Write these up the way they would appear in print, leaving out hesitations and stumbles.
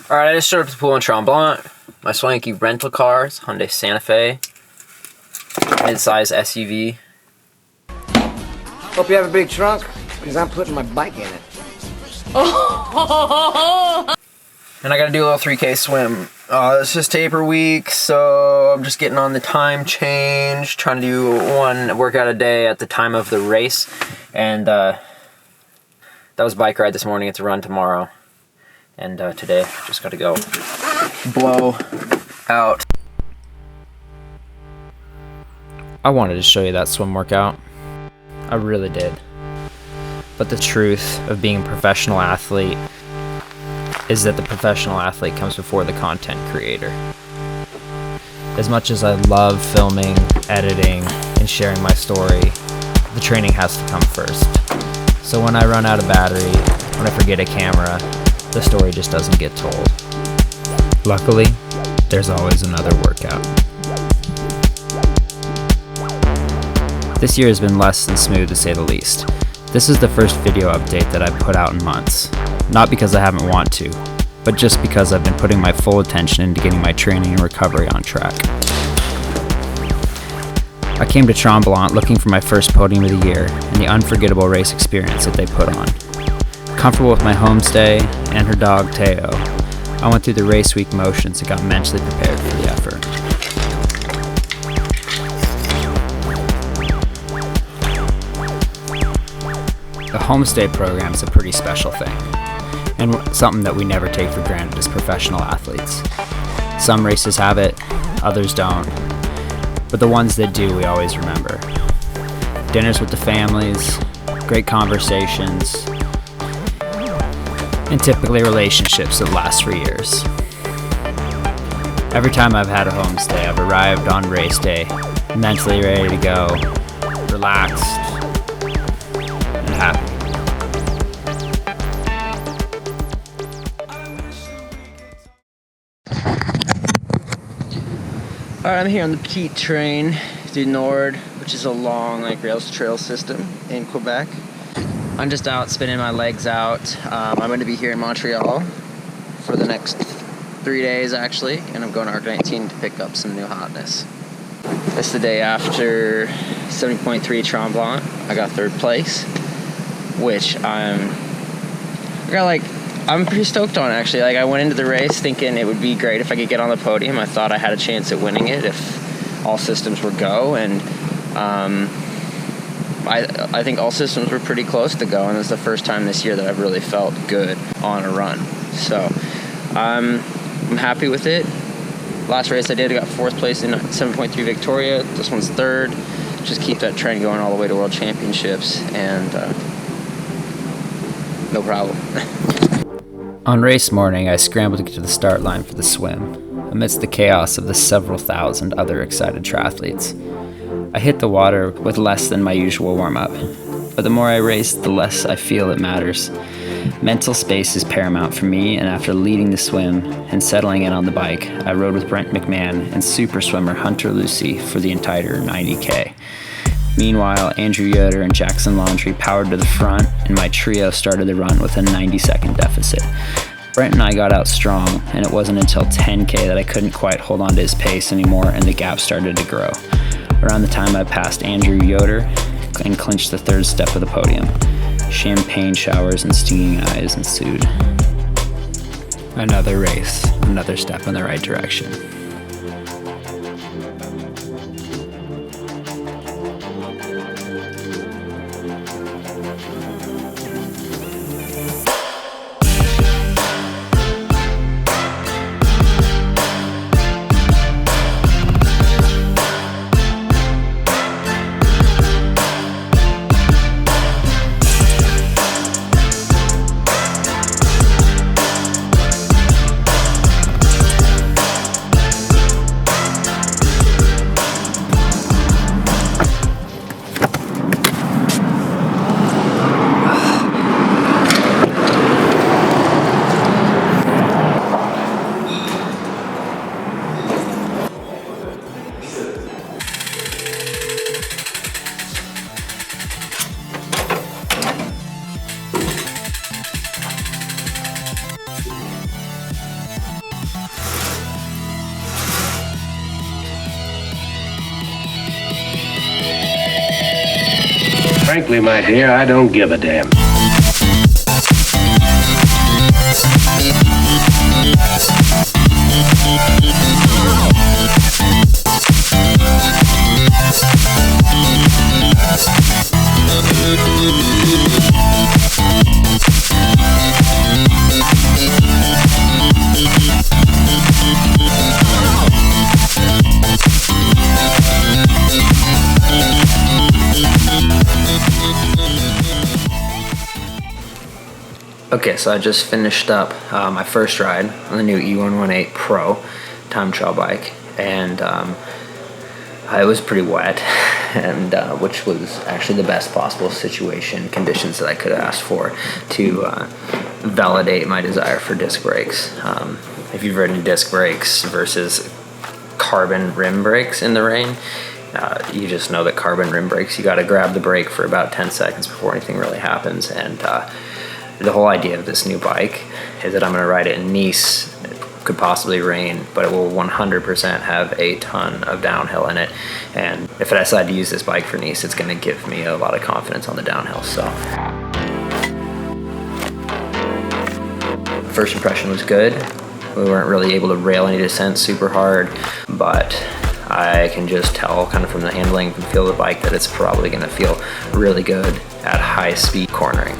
Alright, I just showed up at the pool in Tremblant. My swanky rental car is Hyundai Santa Fe. Mid-size SUV. Hope you have a big trunk, because I'm putting my bike in it. And I gotta do a little 3K swim. It's just taper week, so I'm just getting on the time change, trying to do one workout a day at the time of the race. And that was a bike ride this morning. It's a run tomorrow. And today, just gotta go blow out. I wanted to show you that swim workout. I really did. But the truth of being a professional athlete is that the professional athlete comes before the content creator. As much as I love filming, editing, and sharing my story, the training has to come first. So when I run out of battery, when I forget a camera, the story just doesn't get told. Luckily, there's always another workout. This year has been less than smooth, to say the least. This is the first video update that I've put out in months. Not because I haven't wanted to, but just because I've been putting my full attention into getting my training and recovery on track. I came to Tremblant looking for my first podium of the year and the unforgettable race experience that they put on. Comfortable with my homestay and her dog Teo, I went through the race week motions and got mentally prepared for the effort. The homestay program is a pretty special thing, and something that we never take for granted as professional athletes. Some races have it, others don't, but the ones that do we always remember. Dinners with the families, great conversations, and typically relationships that last for years. Every time I've had a homestay, I've arrived on race day, mentally ready to go, relaxed, and happy. Alright, I'm here on the Petite Train du Nord, which is a long rails trail system in Quebec. I'm just out spinning my legs out. I'm going to be here in Montreal for the next 3 days actually, and I'm going to Argon18 to pick up some new hotness. It's the day after 70.3 Tremblant. I got third place, which I'm pretty stoked on actually. I went into the race thinking it would be great if I could get on the podium. I thought I had a chance at winning it if all systems were go, and I think all systems were pretty close to go, and it's the first time this year that I've really felt good on a run. So I'm happy with it. Last race I did, I got fourth place in 7.3 Victoria. This one's third. Just keep that trend going all the way to World Championships, and no problem. On race morning, I scrambled to get to the start line for the swim, amidst the chaos of the several thousand other excited triathletes. I hit the water with less than my usual warm-up, but the more I race, the less I feel it matters. Mental space is paramount for me, and after leading the swim and settling in on the bike, I rode with Brent McMahon and super swimmer Hunter Lucy for the entire 90K. Meanwhile, Andrew Yoder and Jackson Laundry powered to the front, and my trio started the run with a 90-second deficit. Brent and I got out strong, and it wasn't until 10K that I couldn't quite hold on to his pace anymore, and the gap started to grow. Around the time I passed Andrew Yoder and clinched the third step of the podium, champagne showers and stinging eyes ensued. Another race, another step in the right direction. Frankly, my dear, I don't give a damn. Okay, so I just finished up my first ride on the new E118 Pro time trial bike, and it was pretty wet, and which was actually the best possible conditions that I could have asked for to validate my desire for disc brakes. If you've ridden disc brakes versus carbon rim brakes in the rain, you just know that carbon rim brakes, you got to grab the brake for about 10 seconds before anything really happens. And the whole idea of this new bike is that I'm going to ride it in Nice. It could possibly rain, but it will 100% have a ton of downhill in it. And if I decide to use this bike for Nice, it's going to give me a lot of confidence on the downhill. So first impression was good. We weren't really able to rail any descent super hard, but I can just tell kind of from the handling and feel of the bike that it's probably going to feel really good at high speed cornering.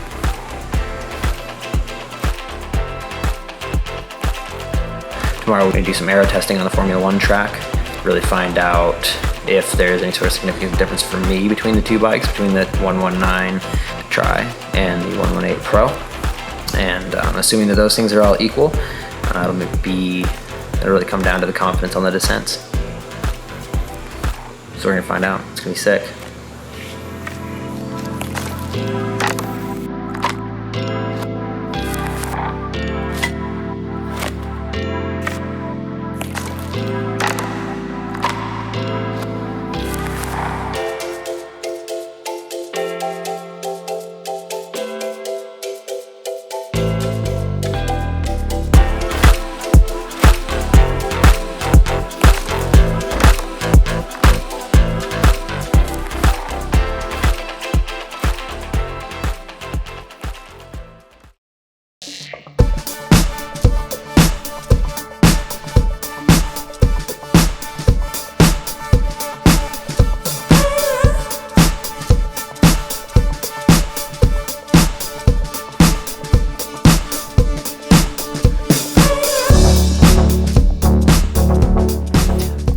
Tomorrow we're going to do some aero testing on the Formula 1 track, really find out if there's any sort of significant difference for me between the two bikes, between the 119 Tri and the 118 Pro. And assuming that those things are all equal, it'll really come down to the confidence on the descents. So we're going to find out. It's going to be sick.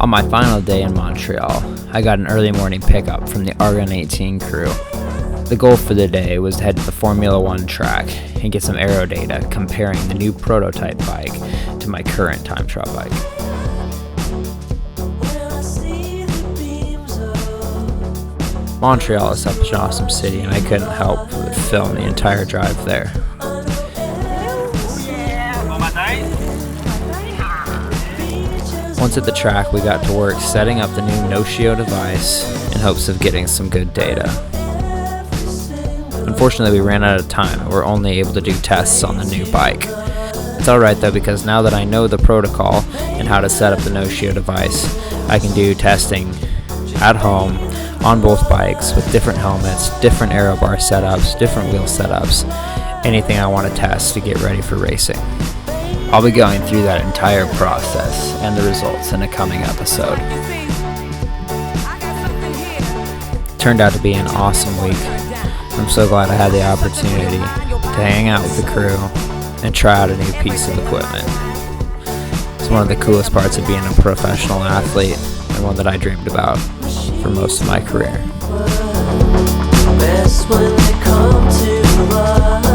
On my final day in Montreal, I got an early morning pickup from the Argon18 crew. The goal for the day was to head to the Formula 1 track and get some aero data comparing the new prototype bike to my current time trial bike. Montreal is such an awesome city, and I couldn't help but film the entire drive there. Once at the track, we got to work setting up the new no-show device in hopes of getting some good data. Unfortunately, we ran out of time and were only able to do tests on the new bike. It's alright though, because now that I know the protocol and how to set up the no-show device, I can do testing at home on both bikes with different helmets, different aero bar setups, different wheel setups, anything I want to test to get ready for racing. I'll be going through that entire process and the results in a coming episode. Turned out to be an awesome week. I'm so glad I had the opportunity to hang out with the crew and try out a new piece of equipment. It's one of the coolest parts of being a professional athlete, and one that I dreamed about for most of my career. Best when they come to